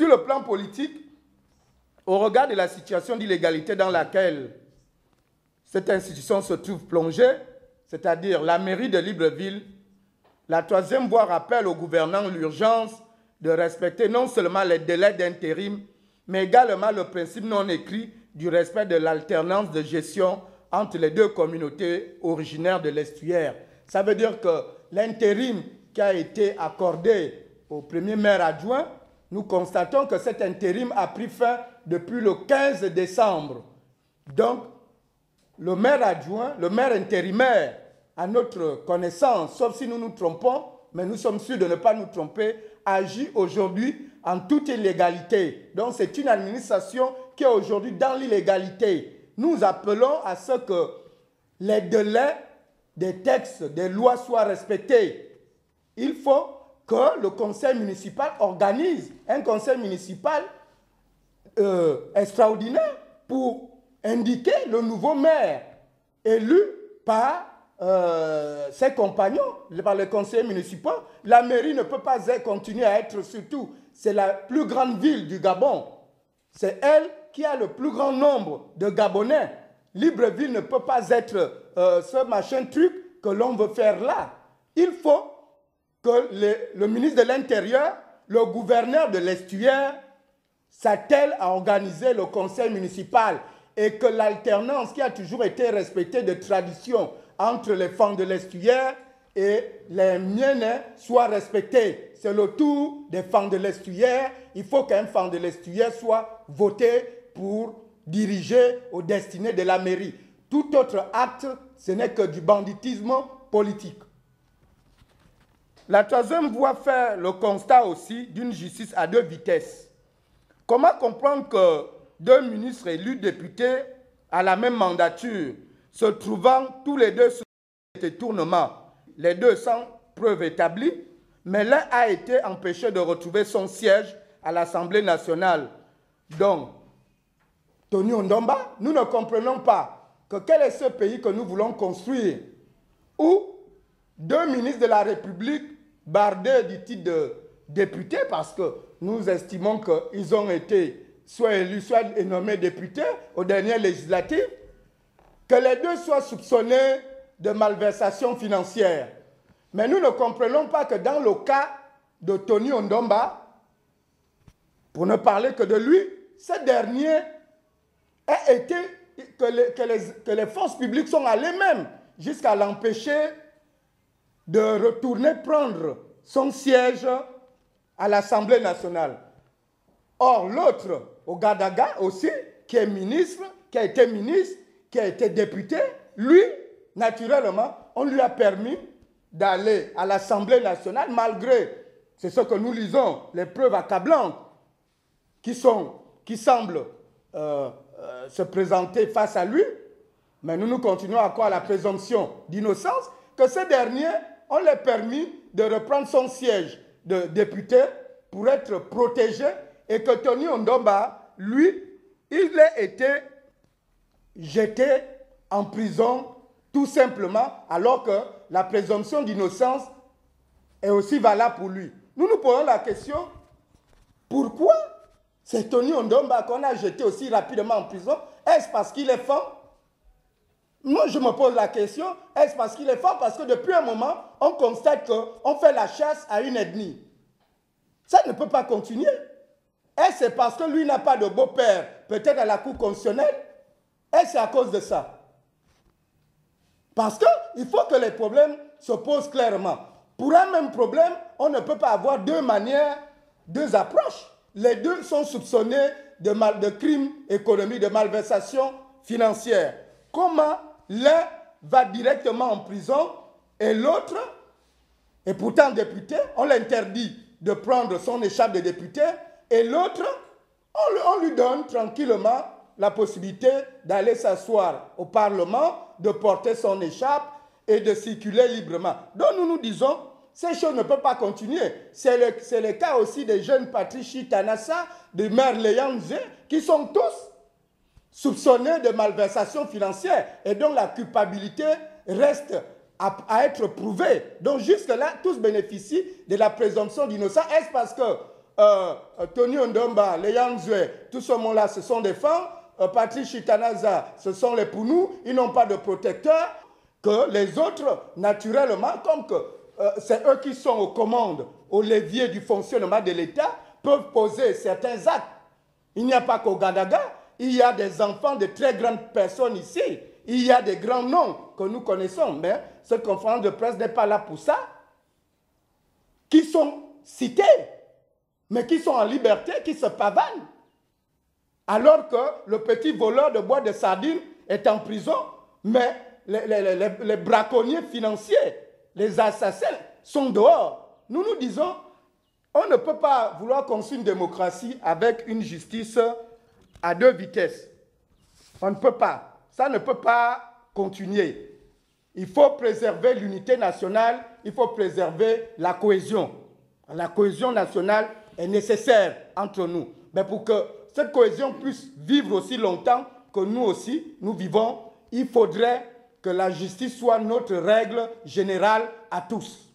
Sur le plan politique, au regard de la situation d'illégalité dans laquelle cette institution se trouve plongée, c'est-à-dire la mairie de Libreville, la troisième voie rappelle aux gouvernants l'urgence de respecter non seulement les délais d'intérim, mais également le principe non écrit du respect de l'alternance de gestion entre les deux communautés originaires de l'estuaire. Ça veut dire que l'intérim qui a été accordé au premier maire adjoint, nous constatons que cet intérim a pris fin depuis le 15 décembre. Donc, le maire adjoint, le maire intérimaire, à notre connaissance, sauf si nous nous trompons, mais nous sommes sûrs de ne pas nous tromper, agit aujourd'hui en toute illégalité. Donc, c'est une administration qui est aujourd'hui dans l'illégalité. Nous appelons à ce que les délais des textes, des lois soient respectés. Il faut que le conseil municipal organise un conseil municipal extraordinaire pour indiquer le nouveau maire élu par ses compagnons, par les conseillers municipaux. La mairie ne peut pas continuer à être, surtout, c'est la plus grande ville du Gabon. C'est elle qui a le plus grand nombre de Gabonais. Libreville ne peut pas être ce machin truc que l'on veut faire là. Il faut que le ministre de l'Intérieur, le gouverneur de l'estuaire, s'attelle à organiser le conseil municipal et que l'alternance qui a toujours été respectée de tradition entre les femmes de l'estuaire et les miennes soit respectée. C'est le tour des femmes de l'estuaire. Il faut qu'un femme de l'estuaire soit voté pour diriger aux destinées de la mairie. Tout autre acte, ce n'est que du banditisme politique. La troisième voie fait le constat aussi d'une justice à deux vitesses. Comment comprendre que deux ministres élus députés à la même mandature, se trouvant tous les deux sous détournement, les deux sans preuve établie, mais l'un a été empêché de retrouver son siège à l'Assemblée nationale. Donc, Tony Ndomba, nous ne comprenons pas que quel est ce pays que nous voulons construire, où deux ministres de la République bardés du titre de député, parce que nous estimons qu'ils ont été soit élus, soit nommés députés aux dernières législatives, que les deux soient soupçonnés de malversation financière. Mais nous ne comprenons pas que dans le cas de Tony Ndomba, pour ne parler que de lui, ce dernier a été, que les forces publiques sont allées même jusqu'à l'empêcher de retourner prendre son siège à l'Assemblée nationale. Or, l'autre, Ogadaga aussi, qui est ministre, qui a été ministre, qui a été député, lui, naturellement, on lui a permis d'aller à l'Assemblée nationale, malgré, c'est ce que nous lisons, les preuves accablantes qui semblent se présenter face à lui, mais nous continuons à croire à la présomption d'innocence, que ce dernier, on lui a permis de reprendre son siège de député pour être protégé, et que Tony Ndomba, lui, il a été jeté en prison tout simplement, alors que la présomption d'innocence est aussi valable pour lui. Nous nous posons la question, pourquoi c'est Tony Ndomba qu'on a jeté aussi rapidement en prison? Est-ce parce qu'il est fort? Moi, je me pose la question, est-ce parce qu'il est fort? Parce que depuis un moment, on constate qu'on fait la chasse à une ethnie. Ça ne peut pas continuer. Est-ce c'est parce que lui n'a pas de beau-père, peut-être à la Cour constitutionnelle? Est-ce c'est à cause de ça? Parce qu'il faut que les problèmes se posent clairement. Pour un même problème, on ne peut pas avoir deux manières, deux approches. Les deux sont soupçonnés de crimes économiques, de malversation financière. Comment l'un va directement en prison et l'autre, et pourtant député, on l'interdit de prendre son écharpe de député, et l'autre, on lui donne tranquillement la possibilité d'aller s'asseoir au Parlement, de porter son écharpe et de circuler librement. Donc nous nous disons, ces choses ne peuvent pas continuer. C'est le cas aussi des jeunes Patrici Tanassa, de maire Léanze, qui sont tous soupçonnés de malversation financière. Et donc la culpabilité reste à être prouvée. Donc jusque-là, tous bénéficient de la présomption d'innocence. Est-ce parce que Tony Ndomba, les Yanzwe, tout ce monde-là, ce sont des femmes. Patrick Chitanaza, ce sont les Pounou, ils n'ont pas de protecteur. Que les autres, naturellement, comme que c'est eux qui sont aux commandes, au levier du fonctionnement de l'État, peuvent poser certains actes. Il n'y a pas qu'au Gadaga, il y a des enfants de très grandes personnes ici. Il y a des grands noms que nous connaissons, mais cette conférence de presse n'est pas là pour ça. Qui sont cités, mais qui sont en liberté, qui se pavanent. Alors que le petit voleur de bois de sardines est en prison, mais les braconniers financiers, les assassins sont dehors. Nous nous disons, on ne peut pas vouloir construire une démocratie avec une justice à deux vitesses. On ne peut pas. Ça ne peut pas continuer. Il faut préserver l'unité nationale, il faut préserver la cohésion. La cohésion nationale est nécessaire entre nous. Mais pour que cette cohésion puisse vivre aussi longtemps que nous aussi, nous vivons, il faudrait que la justice soit notre règle générale à tous.